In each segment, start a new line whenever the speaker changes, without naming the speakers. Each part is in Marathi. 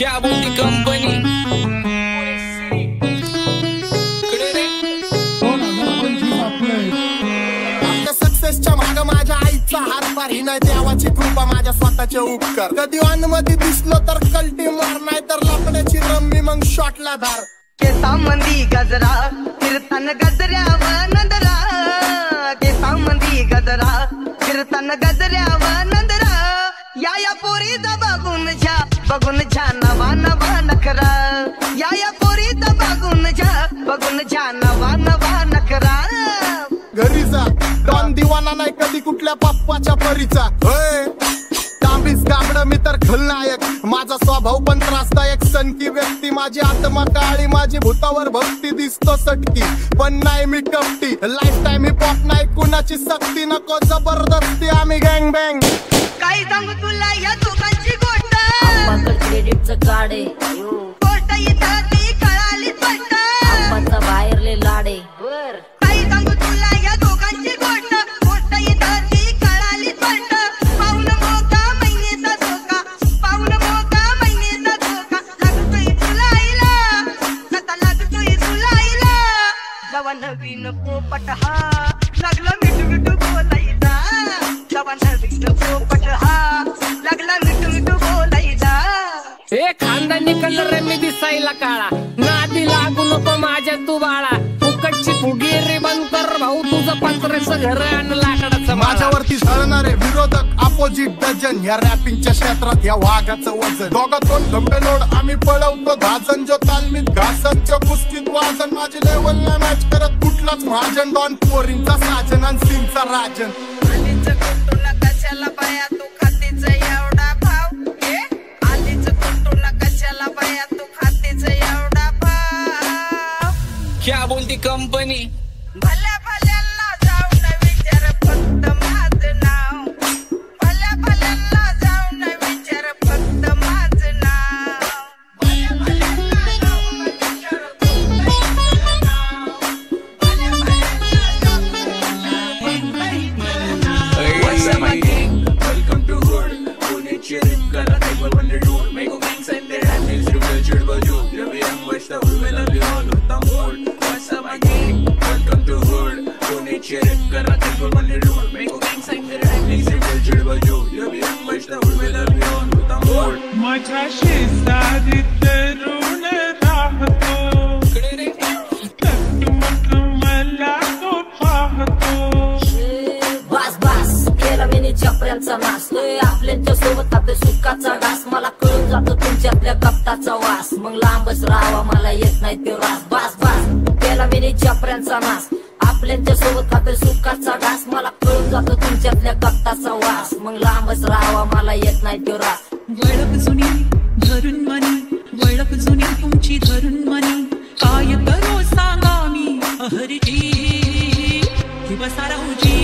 क्या बोलती कंपनी
सक्सेसच्या माग माझ्या आईचा हातभार ही नाही देवाची कृपा माझ्या स्वतःचे उपकार कधी वानमध्ये दिसलो तर कल्टी मार नाही तर लपण्याची रम्मी मग शॉटला धार
केसांमंदी गजरा कीर्तन गजऱ्याव नंदरा केसांमंदी गजरा कीर्तन गजऱ्याव नंदरा या पोरीचा बघून झा नवा नवा नखरा या पोरीचा बघून झा नवा नवा नखरा
घरी जा डॉन दिवाना नाही कधी कुठल्या पप्पाच्या परीचा तांबीस गाबड मी तर खलनायक माझा स्वभाव पण त्रासदायक सनकी व्यक्ती माझी आत्मा काळी माझी भूतावर भक्ती दिसतो सटकी पण नाही मी कपटी लाईफ टाइम ही पॉप नाही कुणाची सक्ती नको जबरदस्ती आम्ही गँग बँग
काही सांगू तुला या दोघांची गोष्ट
क्रेडिटचं कार्ड आहे
गोष्ट इथं ती कळाली स्पष्ट
आप्पाचा बाहेरले लाडे
काही सांगू तुला या दोघांची गोष्ट गोष्ट इथं ती कळाली स्पष्ट पाऊन मोका महिन्याचा धोका पाऊन मोका महिन्याचा धोका लागतोय तुलाईला सता लागतोय तुलाईला जवा नवीन पोपट हा लागला मिठू मिठू बोलायचा जवा नवीन पोपट हा लागला मिठू मिठू बोलायचा
ए खानदानी कलर रे मी दिसायला काळा नादी लागू नको माझ्या तू बाळा फुकटची फुगी रे बंद कर भाऊ तुझं पत्र्याचं घर आणि लाकडाचं
माझ्यावरती झळणारे विरोधक अपोजिट डजन या रॅपिंगच्या क्षेत्रात या वाघाचं वजन दोघातून धंबेलोड आम्ही पळवतो धाजन जो तालमीत घासनच्या कुस्तीत वाजन माझी लेवल नाही मॅच करत कुठलाच महाजन डॉन पोरींचा साजन आणि सिंगचा राजन
आधीच कुटुला कशाला बाया तू खातीच एवढा भाव आधीच कुटुला कशाला बाया तू खातीच एवढा भाव
क्या बोलती कंपनी
भल्या भल्यांना जाऊन विचार फक्त माझं नाव भल्या भल्यांना जाऊन विचार फक्त माझं नाव भल्या भल्यांना जाऊन विचार फक्त माझं नाव भल्या भल्यांना जाऊन
What's up, my gang? Welcome to Hood. Pune cheering, kara table when they do. Make a gang send their hands to the church baju. Jab ye hum bachta hue love you all with the mood. What's up, my gang? Welcome to Hood. Pune cheering, kara table when they do. Make a gang send their hands to the church baju. Jab ye hum bachta hue love you all with the mood.
माझ्या शेजारी तरुण राहतो मग मला तो पाहतो
बास बास केला मी चपऱ्यांचा नाश आपल्याच्या सोबत आपल्या सुखाचा घास मला कळून जातो तुमच्यातल्या कप्ताचा वास मग लांबच राहावा मला येत नाही ते रास बास बास केला मी चपऱ्यांचा नाश आपल्याच्या सोबत आपल्या सुखाचा घास मला कळून जातो तुमच्यातल्या कप्ताचा वास मग लांबच राहावा मला येत नाही ते रास
वळख जुनी धरून मनी वळख जुनी तुमची धरून मनी काय करो सांगा मी अहरजी की बसा राहूजी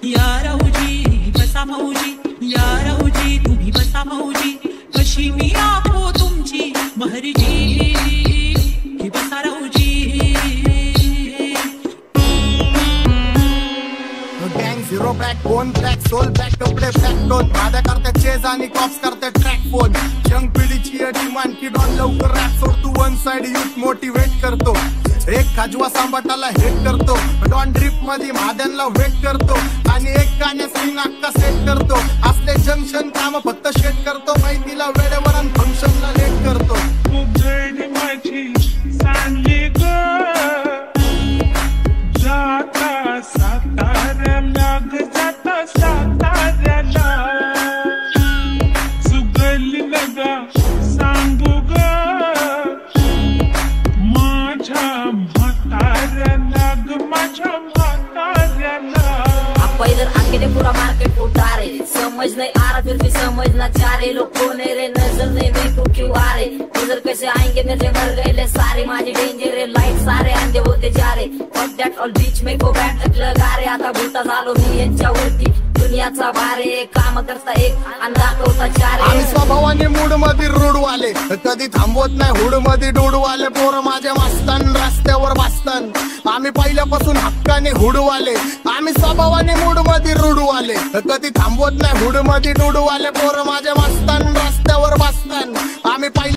या राहूजी बसा भाऊजी या राहूजी तुम्ही बसा भाऊजी कशी मी आपो तुमची महरजी की बसा राहूजी
गँग zero backbone black soul back कपडे ब्लॅक टोन माझ्या करते चेज आणि कॉप्स करते ट्रॅक फोन यंग पिढीची डिमांड की डॉन लवकर रॅप सोड तू वन साइड युथ मोटिवेट करतो एक खाजवा सांबाटाला हेट करतो डॉन ड्रिप मध्ये महाद्यांना वेट करतो आणि एक गाण्या सीन अक्का सेट करतो असले जंक्शन काम फक्त शेट करतो माहितीला वेळेवर आणि फंक्शनला लेट करतो
उजळली माझी सांगली ग जाता साताऱ्याला ग जाता साताऱ्याला सुगली लगा सांगू ग माझ्या म्हाताऱ्याला ग माझ्या म्हाताऱ्याला
आपा इधर आके दे पूरा मार्केट उठा रे समझ नहीं आ रहा फिर भी समझना चाह रहे लोग कौन है रे नजर नहीं मेरे को क्यों आ रहे उधर कैसे आएंगे मेरे मर गए ले सारे माझे डेंजर रे लाइट सारे अंधे होते जा रहे फक दॅट ऑल बीच में को बैठ लगा रे आता भूता झालो मी यांच्यावरती दुनियाचा भारे काम करता एक आणि दाखवता चार
आम्ही स्वभावाने मूड मध्ये रूडवाले कधी थांबवत नाही हुड मध्ये डोडवाले पोर माझ्या मस्तान रस्त्यावर बसतान आम्ही पहिल्यापासून हक्काने हुडवाले आम्ही स्वभावाने मूड मध्ये रूडवाले कधी थांबवत नाही हुड मध्ये डोडवाले पोर माझ्या मस्तान रस्त्यावर मी पाहिलं